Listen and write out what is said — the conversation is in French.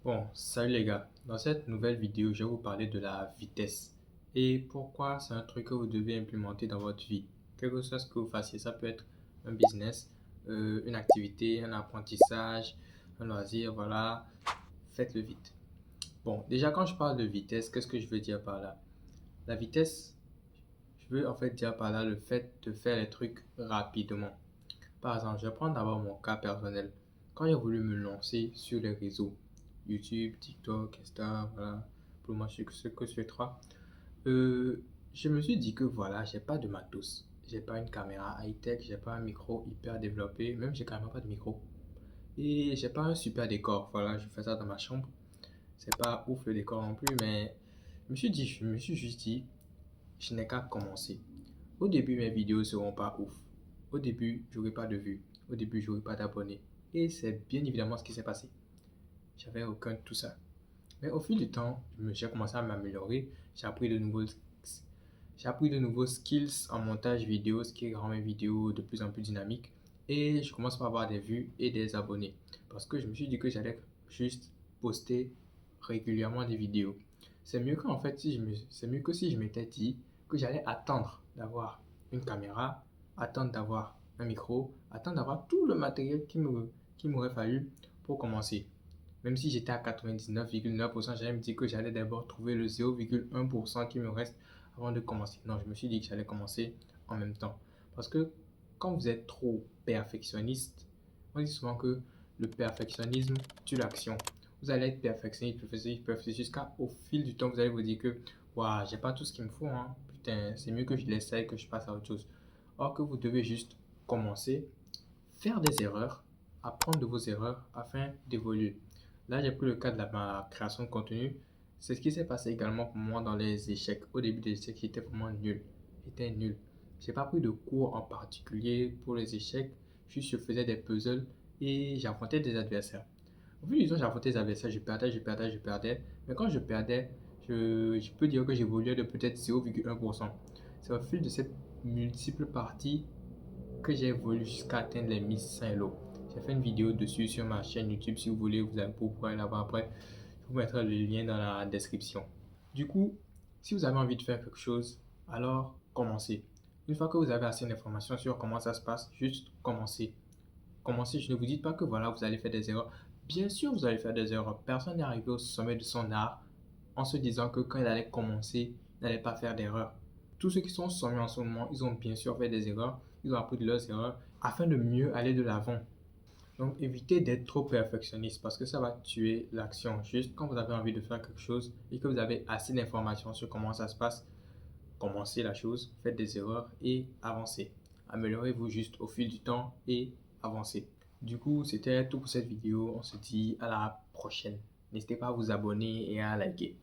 Bon, salut les gars. Dans cette nouvelle vidéo, je vais vous parler de la vitesse et pourquoi c'est un truc que vous devez implémenter dans votre vie. Quel que soit ce que vous fassiez, ça peut être un business, une activité, un apprentissage, un loisir, voilà, faites-le vite. Bon, déjà quand je parle de vitesse, qu'est-ce que je veux dire par là? La vitesse, je veux en fait dire par là le fait de faire les trucs rapidement. Par exemple, je vais prendre d'abord mon cas personnel. Quand j'ai voulu me lancer sur les réseaux, YouTube, TikTok, Insta, voilà, pour moi, je sais que sur les trois, je me suis dit que voilà, j'ai pas de matos. J'ai pas une caméra high-tech, j'ai pas un micro hyper développé, même j'ai carrément pas de micro. Et j'ai pas un super décor. Voilà, je fais ça dans ma chambre. C'est pas ouf le décor non plus, mais je me suis juste dit, je n'ai qu'à commencer. Au début, mes vidéos seront pas ouf. Au début, j'aurai pas de vues. Au début, j'aurai pas d'abonnés. Et c'est bien évidemment ce qui s'est passé. J'avais aucun de tout ça. Mais au fil du temps, j'ai commencé à m'améliorer. J'ai appris de nouveaux skills en montage vidéo, ce qui rend mes vidéos de plus en plus dynamiques. Et je commence à avoir des vues et des abonnés. Parce que je me suis dit que j'allais juste poster régulièrement des vidéos. C'est mieux que si je m'étais dit que j'allais attendre d'avoir une caméra, attendre d'avoir un micro, attendre d'avoir tout le matériel qui m'aurait fallu pour commencer. Même si j'étais à 99,9%, j'allais me dire que j'allais d'abord trouver le 0,1% qui me reste avant de commencer. Non, je me suis dit que j'allais commencer en même temps. Parce que quand vous êtes trop perfectionniste, on dit souvent que le perfectionnisme tue l'action. Vous allez être perfectionniste jusqu'à au fil du temps, vous allez vous dire que waouh, j'ai pas tout ce qu'il me faut, hein. Putain, c'est mieux que je l'essaye, que je passe à autre chose. Or que vous devez juste commencer, faire des erreurs, apprendre de vos erreurs afin d'évoluer. Là, j'ai pris le cas de ma création de contenu. C'est ce qui s'est passé également pour moi dans les échecs. Au début des échecs, j'étais vraiment nul. J'étais nul. J'ai pas pris de cours en particulier pour les échecs. Juste, je faisais des puzzles et j'affrontais des adversaires. Au fil du temps, j'affrontais des adversaires, je perdais. Mais quand je perdais, je peux dire que j'évoluais de peut-être 0,1%. C'est au fil de cette multiple parties que j'ai évolué jusqu'à atteindre les 1500 Elo. J'ai fait une vidéo dessus sur ma chaîne YouTube. Si vous voulez, vous pourrez la voir après. Je vous mettrai le lien dans la description. Du coup, si vous avez envie de faire quelque chose, alors commencez. Une fois que vous avez assez d'informations sur comment ça se passe, juste commencez. Commencez, je ne vous dis pas que voilà, vous allez faire des erreurs. Bien sûr, vous allez faire des erreurs. Personne n'est arrivé au sommet de son art en se disant que quand il allait commencer, il n'allait pas faire d'erreurs. Tous ceux qui sont sommés en ce moment, ils ont bien sûr fait des erreurs. Ils ont appris de leurs erreurs afin de mieux aller de l'avant. Donc, évitez d'être trop perfectionniste parce que ça va tuer l'action. Juste quand vous avez envie de faire quelque chose et que vous avez assez d'informations sur comment ça se passe, commencez la chose, faites des erreurs et avancez. Améliorez-vous juste au fil du temps et avancez. Du coup, c'était tout pour cette vidéo. On se dit à la prochaine. N'hésitez pas à vous abonner et à liker.